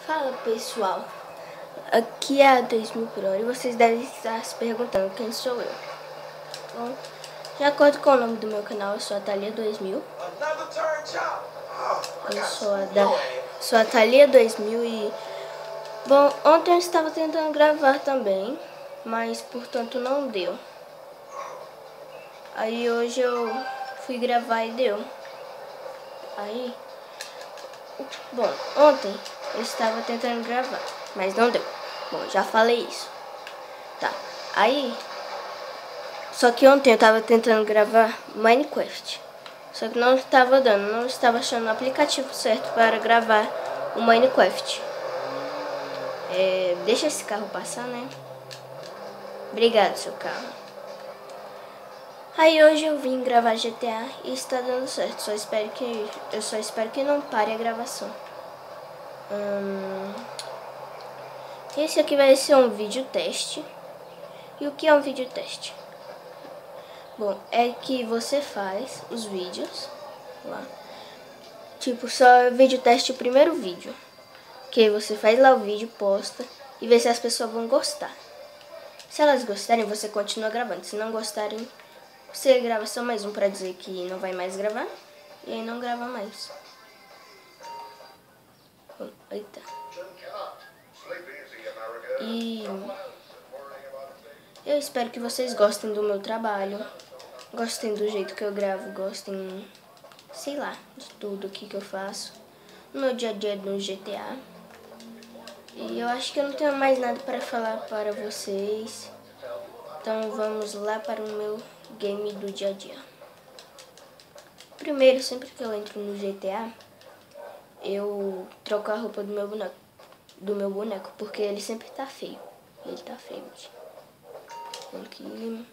Fala pessoal, aqui é a 2000 por hora e vocês devem estar se perguntando quem sou eu. Bom, de acordo com o nome do meu canal, eu sou a Thalia 2000. Eu sou a Thalia 2000 e... Bom, ontem eu estava tentando gravar também, mas portanto não deu. Aí hoje eu fui gravar e deu. Aí... Bom, ontem eu estava tentando gravar, mas não deu. Bom, já falei isso. Tá, aí... Só que ontem eu estava tentando gravar Minecraft. Só que não estava dando, não estava achando o aplicativo certo para gravar o Minecraft. Deixa esse carro passar, né? Obrigado, seu carro. Aí hoje eu vim gravar GTA e está dando certo. Eu só espero que não pare a gravação. Esse aqui vai ser um vídeo teste. E o que é um vídeo teste? Bom, é que você faz os vídeos lá. Tipo, só vídeo teste o primeiro vídeo. Que você faz lá o vídeo, posta e vê se as pessoas vão gostar. Se elas gostarem, você continua gravando. Se não gostarem, você grava só mais um pra dizer que não vai mais gravar. E aí não grava mais. Eita. E eu espero que vocês gostem do meu trabalho. Gostem do jeito que eu gravo. Gostem, sei lá, de tudo aqui que eu faço. No meu dia a dia no GTA. E eu acho que eu não tenho mais nada para falar para vocês. Então vamos lá para o meu game do dia a dia. Primeiro, sempre que eu entro no GTA, eu troco a roupa do meu boneco, porque ele sempre tá feio. Ele tá feio. Aqui.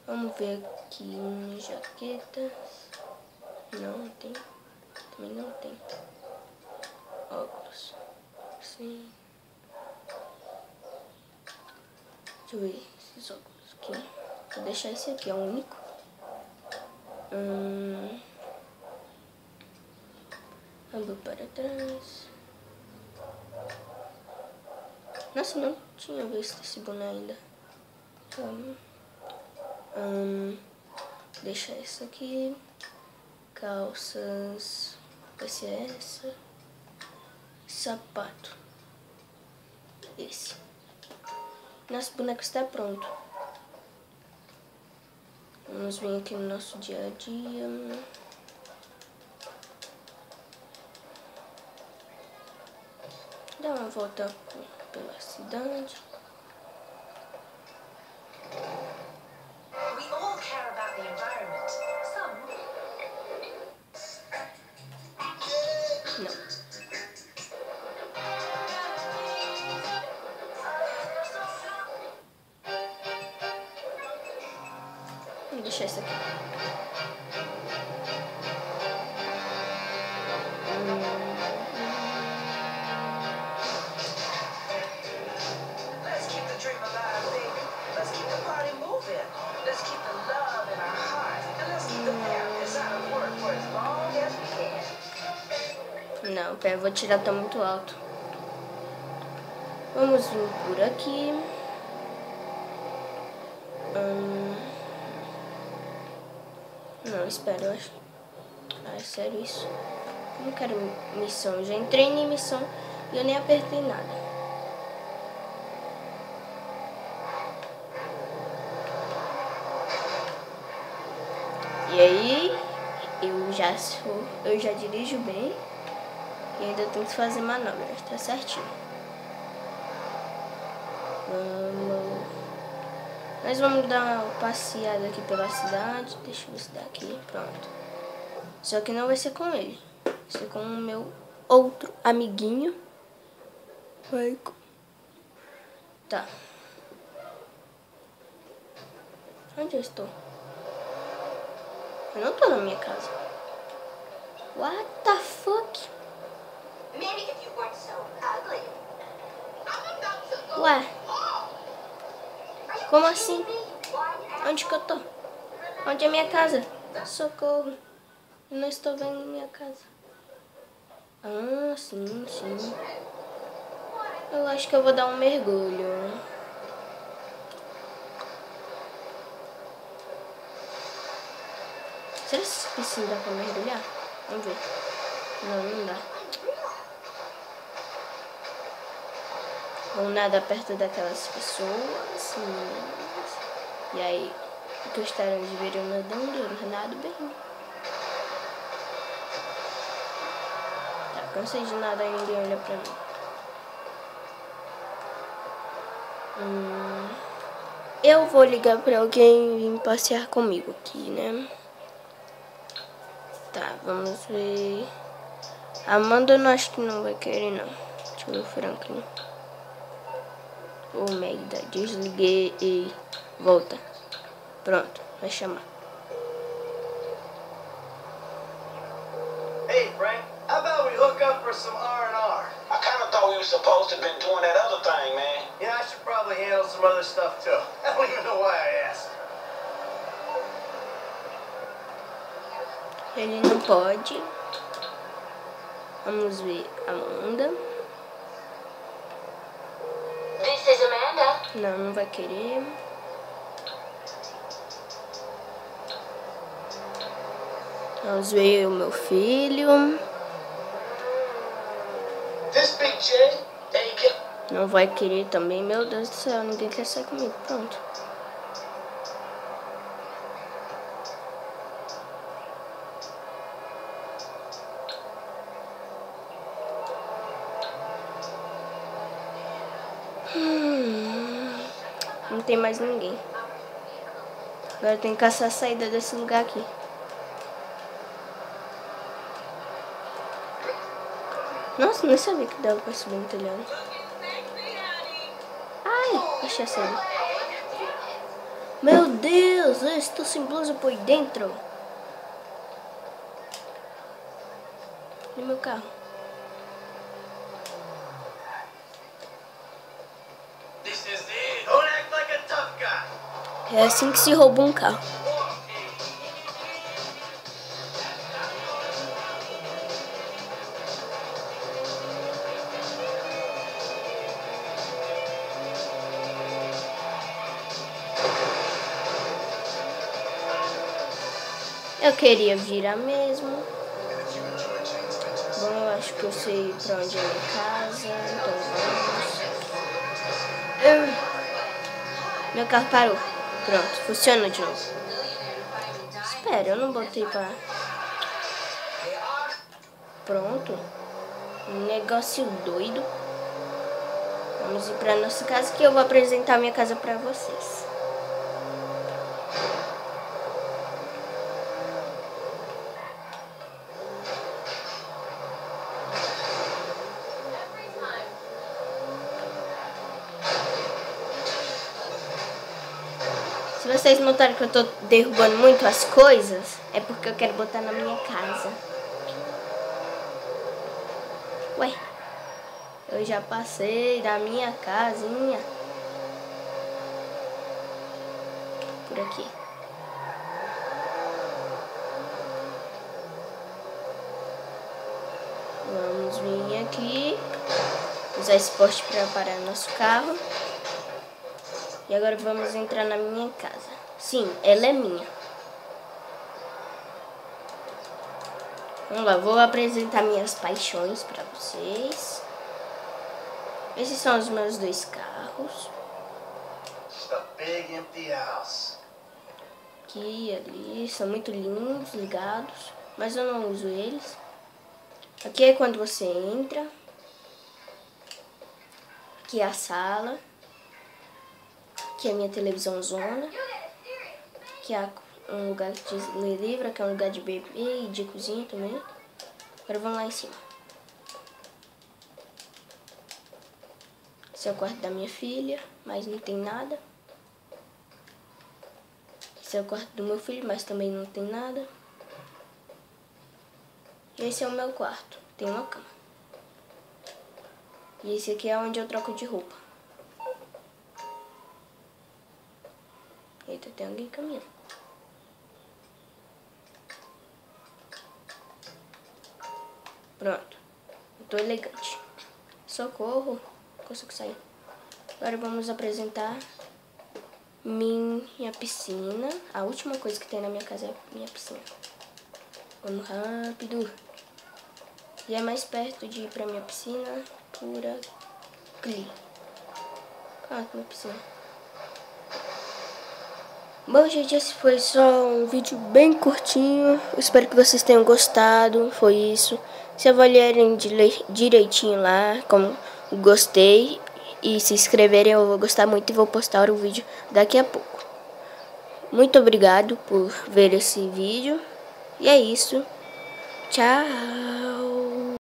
Vamos ver aqui minha jaqueta. Não tem. Também não tem. Óculos. Sim. Deixa eu ver esses óculos aqui. Vou deixar esse aqui, é o único. Ando para trás. Nossa, não tinha visto esse boné ainda. Deixa essa aqui. Calças. Vai ser essa. Sapato. Esse. Nosso boneco está pronto. Vamos vir aqui no nosso dia a dia. Dar uma volta pela cidade. Não. Vou deixar isso aqui. Não, pera, eu vou tirar, tá muito alto. Vamos vir por aqui. Não, espera, eu acho. Ah, é sério isso? Eu não quero missão. Eu já entrei em missão e eu nem apertei nada. E aí, eu já dirijo bem e ainda tenho que fazer manobras, tá certinho. Nós vamos dar uma passeada aqui pela cidade. Deixa eu ver se dá aqui, pronto. Só que não vai ser com ele, vai ser com o meu outro amiguinho. Tá. Onde eu estou? Eu não tô na minha casa. What the fuck? Ué? Como assim? Onde que eu tô? Onde é minha casa? Socorro. Eu não estou vendo minha casa. Ah, sim, sim. Eu acho que eu vou dar um mergulho. Será que essa piscina dá pra mergulhar? Vamos ver. Não, não dá. Vamos nadar perto daquelas pessoas. E aí, gostaram de ver eu nadando? Eu nado bem. Tá, cansei de nadar e ninguém olha pra mim. Eu vou ligar pra alguém vir passear comigo aqui, né? Tá, vamos ver. Amanda eu não acho que não vai querer, não. Deixa eu ver o Franklin. Ô, merda, desliguei e volta. Pronto, vai chamar. Hey, Frank, how about we hook up for some R&R? I kind of thought we were supposed to have been doing that other thing, man. Yeah, I should probably handle some other stuff, too. I don't even know why I asked. Ele não pode. Vamos ver Amanda. This is Amanda. Não, não vai querer. Vamos ver o meu filho. This Big J ain't Não vai querer também. Meu Deus do céu, ninguém quer sair comigo. Pronto. Não tem mais ninguém. Agora eu tenho que caçar a saída desse lugar aqui. Nossa, nem sabia que dava pra subir no telhado. Ai, achei a saída. Meu Deus, eu estou sem blusa por dentro. E meu carro? This is it. Don't act like a tough guy. É assim que se rouba um carro. Eu queria virar mesmo. Bom, eu acho que eu sei pra onde é minha casa, então vamos. Meu carro parou. Pronto, funciona de novo. Espera, eu não botei pra... Pronto. Um negócio doido. Vamos ir pra nossa casa que eu vou apresentar minha casa pra vocês. Se vocês notarem que eu tô derrubando muito as coisas, é porque eu quero botar na minha casa. Ué, eu já passei da minha casinha por aqui. Vamos vir aqui, usar esse poste para parar nosso carro. E agora vamos entrar na minha casa. Sim, ela é minha. Vamos lá, vou apresentar minhas paixões para vocês. Esses são os meus dois carros. Just a big empty house. Aqui e ali, são muito lindos, ligados, mas eu não uso eles. Aqui é quando você entra. Aqui é a sala. Aqui é a minha televisão zona. Aqui é um lugar de ler livro, aqui é um lugar de beber e de cozinha também. Agora vamos lá em cima. Esse é o quarto da minha filha, mas não tem nada. Esse é o quarto do meu filho, mas também não tem nada. E esse é o meu quarto, tem uma cama. E esse aqui é onde eu troco de roupa. Eita, tem alguém caminhando. Pronto, eu tô elegante. Socorro, consigo sair. Agora vamos apresentar minha piscina. A última coisa que tem na minha casa é minha piscina. Vamos rápido. E é mais perto de ir pra minha piscina por aqui. Ah, minha piscina. Bom, gente, esse foi só um vídeo bem curtinho. Espero que vocês tenham gostado. Foi isso. Se avaliarem direitinho lá, como gostei, e se inscreverem, eu vou gostar muito e vou postar o vídeo daqui a pouco. Muito obrigado por ver esse vídeo. E é isso. Tchau.